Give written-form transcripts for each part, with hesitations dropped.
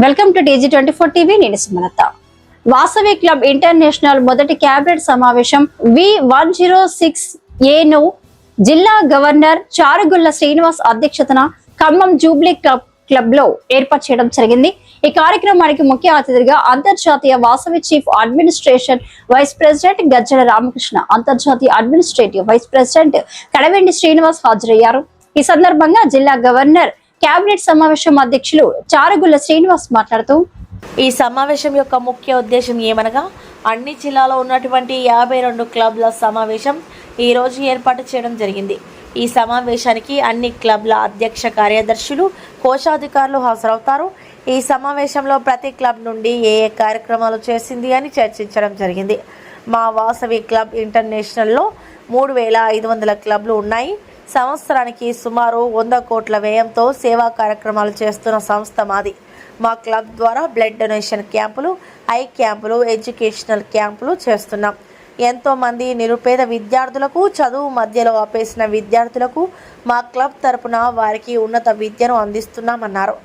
Welcome to DG24 TV. నేను Sumalatha. Vasavi club international మొదటి cabinet సమావేశం V106A ను జిల్లా గవర్నర్ చారుగుళ్ల శ్రీనివాస్ అధ్యక్షతన ఖమ్మం జూబ్లీ క్లబ్ లో ఏర్పాటు చేయడం జరిగింది. ఈ కార్యక్రమానికి ముఖ్య అతిథిగా అంతర్జాతీయ Vasavi chief administration vice president Gajjala Ramakrishna, అంతర్జాతీయ administrative vice president Kadavendi Srinivas హాజరయ్యారు. ఈ సందర్భంగా జిల్లా గవర్నర్ కేబినెట్ సమావేశం అధ్యక్షులు చారుగుళ్ల శ్రీనివాస్ మాట్లాడుతూ, ఈ సమావేశం యొక్క ముఖ్య ఉద్దేశం ఏమనగా అన్ని జిల్లాలో ఉన్నటువంటి 52 క్లబ్ల సమావేశం ఈ రోజు ఏర్పాటు చేయడం జరిగింది. ఈ సమావేశానికి అన్ని క్లబ్ల అధ్యక్ష కార్యదర్శులు, కోశాధికారులు హాజరవుతారు. ఈ సమావేశంలో ప్రతి క్లబ్ నుండి ఏ కార్యక్రమాలు చేసింది అని చర్చించడం జరిగింది. మా వాసవి క్లబ్ ఇంటర్నేషనల్లో 3500 క్లబ్లు ఉన్నాయి. సంవత్సరానికి సుమారు 100 కోట్ల వ్యయంతో సేవా కార్యక్రమాలు చేస్తున్న సంస్థ మాది. మా క్లబ్ ద్వారా బ్లడ్ డొనేషన్ క్యాంపులు, ఐ క్యాంపులు, ఎడ్యుకేషనల్ క్యాంపులు చేస్తున్నాం. ఎంతోమంది నిరుపేద విద్యార్థులకు, చదువు మధ్యలో ఆపేసిన విద్యార్థులకు మా క్లబ్ తరపున వారికి ఉన్నత విద్యను అందిస్తున్నామన్నారు.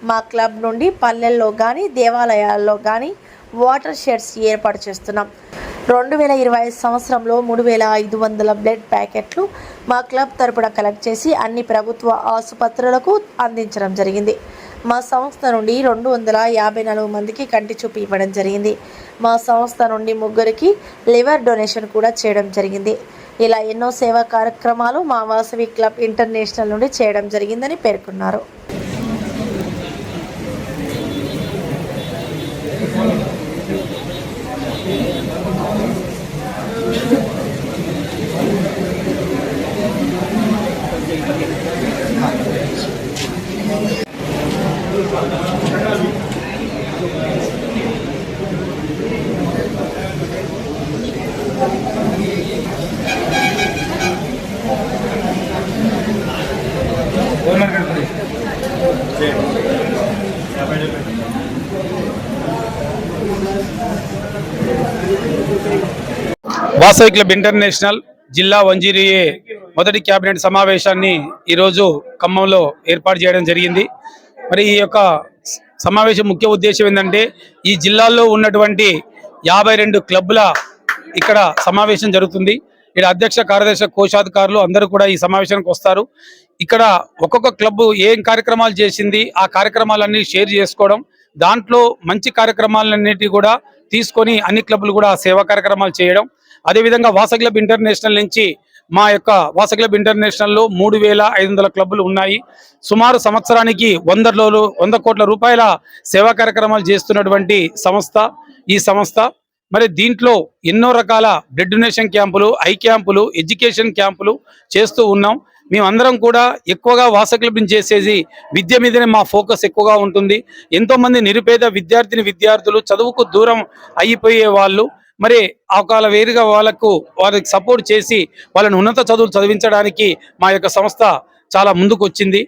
మా క్లబ్ నుండి పల్లెల్లో కానీ దేవాలయాల్లో కానీ వాటర్ షెడ్స్ ఏర్పాటు చేస్తున్నాం. 2020 సంవత్సరంలో 3500 బ్లడ్ ప్యాకెట్లు మా క్లబ్ తరపున కలెక్ట్ చేసి అన్ని ప్రభుత్వ ఆసుపత్రులకు అందించడం జరిగింది. మా సంస్థ నుండి 254 మందికి కంటి చూపు ఇవ్వడం జరిగింది. మా సంస్థ నుండి 3 లివర్ డొనేషన్ కూడా చేయడం జరిగింది. ఇలా ఎన్నో సేవా కార్యక్రమాలు మా వాసవి క్లబ్ ఇంటర్నేషనల్ నుండి చేయడం జరిగిందని పేర్కొన్నారు. వాసవి క్లబ్ ఇంటర్నేషనల్ జిల్లా 106A మొదటి కేబినెట్ సమావేశాన్ని ఈరోజు ఖమ్మంలో ఏర్పాటు చేయడం జరిగింది. మరి ఈ యొక్క సమావేశం ముఖ్య ఉద్దేశం ఏంటంటే, ఈ జిల్లాలో ఉన్నటువంటి 52 క్లబ్ల ఇక్కడ సమావేశం జరుగుతుంది. ఇక్కడ అధ్యక్ష కార్యదర్శి కోశాధికారులు అందరూ కూడా ఈ సమావేశానికి వస్తారు. ఇక్కడ ఒక్కొక్క క్లబ్ ఏం కార్యక్రమాలు చేసింది, ఆ కార్యక్రమాలన్నీ షేర్ చేసుకోవడం, దాంట్లో మంచి కార్యక్రమాలన్నిటి కూడా తీసుకొని అన్ని క్లబ్లు కూడా సేవా కార్యక్రమాలు చేయడం. అదేవిధంగా వాసవి క్లబ్ ఇంటర్నేషనల్ నుంచి మా యొక్క వాసవి క్లబ్ ఇంటర్నేషనల్లో 3500 క్లబ్లు ఉన్నాయి. సుమారు సంవత్సరానికి 100 కోట్ల రూపాయల సేవా కార్యక్రమాలు చేస్తున్నటువంటి సంస్థ ఈ సంస్థ. మరి దీంట్లో ఎన్నో రకాల బ్లడ్ డొనేషన్ క్యాంపులు, ఐ క్యాంపులు, ఎడ్యుకేషన్ క్యాంపులు చేస్తూ ఉన్నాం. మేమందరం కూడా ఎక్కువగా వాసవి క్లబ్ చేసేది విద్య మీదనే మా ఫోకస్ ఎక్కువగా ఉంటుంది. ఎంతోమంది నిరుపేద విద్యార్థులు చదువుకు దూరం అయిపోయే వాళ్ళు, మరి ఒకవేళ వేరుగా వాళ్ళకి సపోర్ట్ చేసి వాళ్ళని ఉన్నత చదువులు చదివించడానికి మా యొక్క సంస్థ చాలా ముందుకు వచ్చింది.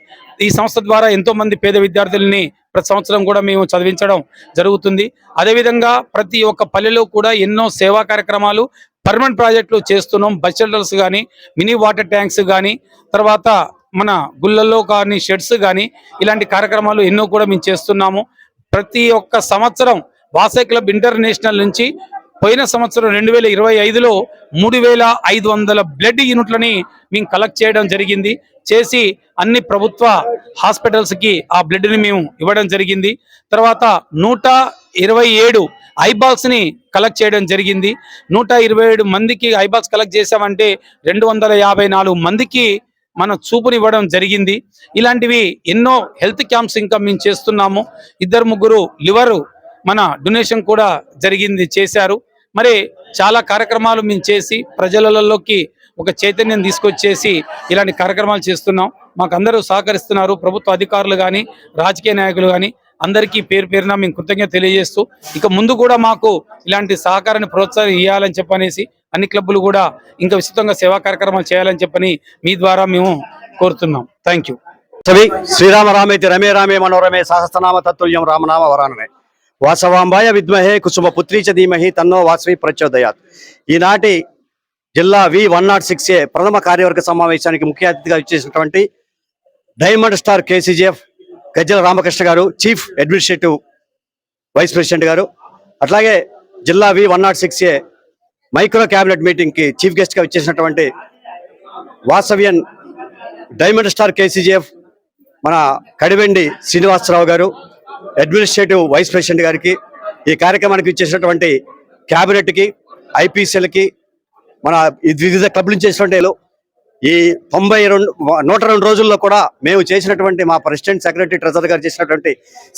ఈ సంస్థ ద్వారా ఎంతో మంది పేద విద్యార్థులని ప్రతి సంవత్సరం కూడా మేము చదివించడం జరుగుతుంది. అదేవిధంగా ప్రతి ఒక్క పల్లెలో కూడా ఎన్నో సేవా కార్యక్రమాలు, పర్మనెంట్ ప్రాజెక్టులు చేస్తున్నాం. బస్ షెల్టర్స్ కానీ, మినీ వాటర్ ట్యాంక్స్ కానీ, తర్వాత మన గుళ్ళల్లో కానీ షెడ్స్ కానీ, ఇలాంటి కార్యక్రమాలు ఎన్నో కూడా మేము చేస్తున్నాము. ప్రతి ఒక్క సంవత్సరం వాసవి క్లబ్ ఇంటర్నేషనల్ నుంచి పోయిన సంవత్సరం 2025లో 3500 బ్లడ్ యూనిట్లని మేము కలెక్ట్ చేయడం జరిగింది. చేసి అన్ని ప్రభుత్వ హాస్పిటల్స్కి ఆ బ్లడ్ని మేము ఇవ్వడం జరిగింది. తర్వాత 127 ఐబాక్స్ని కలెక్ట్ చేయడం జరిగింది. 127 మందికి ఐబాక్స్ కలెక్ట్ చేసామంటే 254 మందికి మన చూపునివ్వడం జరిగింది. ఇలాంటివి ఎన్నో హెల్త్ క్యాంప్స్ ఇంకా మేము చేస్తున్నాము. 2-3 లివర్ మన డొనేషన్ కూడా చేశారు. మరి చాలా కార్యక్రమాలు మేము చేసి ప్రజలలోకి ఒక చైతన్యం తీసుకొచ్చేసి ఇలాంటి కార్యక్రమాలు చేస్తున్నాం. మాకు అందరూ సహకరిస్తున్నారు. ప్రభుత్వ అధికారులు కానీ, రాజకీయ నాయకులు కానీ అందరికీ పేరున మేము కృతజ్ఞత తెలియజేస్తూ, ఇక ముందు కూడా మాకు ఇలాంటి సహకారాన్ని ప్రోత్సాహం ఇవ్వాలని చెప్పనేసి అన్ని క్లబ్బులు కూడా ఇంకా విస్తృతంగా సేవా కార్యక్రమాలు చేయాలని చెప్పని మీ ద్వారా మేము కోరుతున్నాం. Thank you. శ్రీరామ రామేతి రమే రామే మనోరమే సహస్రనామ తత్తుల్యం రామనామ వరానమే వాసవాంబాయ విద్మహే కుసుమపుత్రీ చ ధీమహి తన్నో వాసవి ప్రచోదయాత్. ఈనాటి జిల్లా V106A ప్రథమ కార్యవర్గ సమావేశానికి ముఖ్య అతిథిగా ఇచ్చేసినటువంటి డైమండ్ స్టార్ KCGF గజ్జల రామకృష్ణ గారు, చీఫ్ అడ్మినిస్ట్రేటివ్ వైస్ ప్రెసిడెంట్ గారు, అట్లాగే జిల్లా V106A మైక్రో క్యాబినెట్ మీటింగ్ కి చీఫ్ గెస్ట్ గా ఇచ్చేసినటువంటి వాసవ్యన్ డైమండ్ స్టార్ KCGF మన కడివెండి శ్రీనివాసరావు గారు, అడ్మినిస్ట్రేటివ్ వైస్ ప్రెసిడెంట్ గారికి, ఈ కార్యక్రమానికి ఇచ్చేసినటువంటి క్యాబినెట్ కి, IPCL కి, మన వివిధ క్లబ్ల నుంచి చేసినటువంటి ఈ 102 రోజుల్లో కూడా మేము చేసినటువంటి మా ప్రెసిడెంట్, సెక్రటరీ, ట్రెజరర్ గారు చేసినటువంటి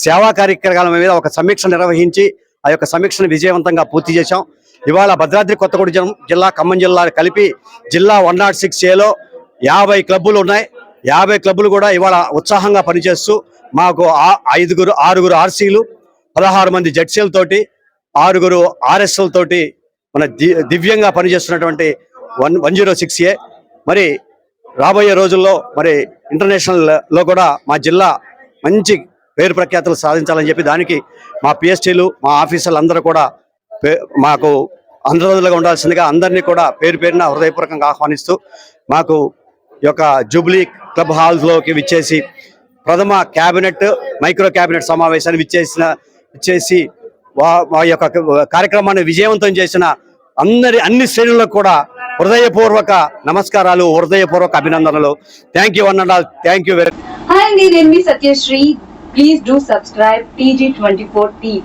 సేవా కార్యక్రమాల మీద ఒక సమీక్ష నిర్వహించి ఆ యొక్క సమీక్షను విజయవంతంగా పూర్తి చేశాం. ఇవాళ భద్రాద్రి కొత్తగూడెం జిల్లా, ఖమ్మం జిల్లా కలిపి జిల్లా 106Aలో 50 క్లబ్బులు ఉన్నాయి. 50 క్లబ్బులు కూడా ఇవాళ ఉత్సాహంగా పనిచేస్తూ మాకు 6 RCలు, 16 మంది జెడ్సీల తోటి, 6 RSL తోటి మన దివ్యంగా పనిచేస్తున్నటువంటి 106A మరి రాబోయే రోజుల్లో మరి ఇంటర్నేషనల్ లో కూడా మా జిల్లా మంచి పేరు ప్రఖ్యాతులు సాధించాలని చెప్పి దానికి మా PSTలు, మా ఆఫీసర్లు అందరూ కూడా మాకు అందుబాటులో ఉండాల్సిందిగా అందరినీ కూడా పేరు పేరున హృదయపూర్వకంగా ఆహ్వానిస్తూ మాకు ఈ యొక్క జూబ్లీ క్లబ్ హాల్లోకి విచ్చేసి ప్రథమ క్యాబినెట్ మైక్రో క్యాబినెట్ సమావేశాన్ని విచ్చేసి మా యొక్క కార్యక్రమాన్ని విజయవంతం చేసిన అన్ని శ్రేణులకు కూడా హృదయపూర్వక నమస్కారాలు, హృదయపూర్వక అభినందనలు. థ్యాంక్ యూ అన్న, థ్యాంక్ యూ వెరీ. హాయ్ అండి, నేను మీ Satyasri. Please do subscribe TG24 TV.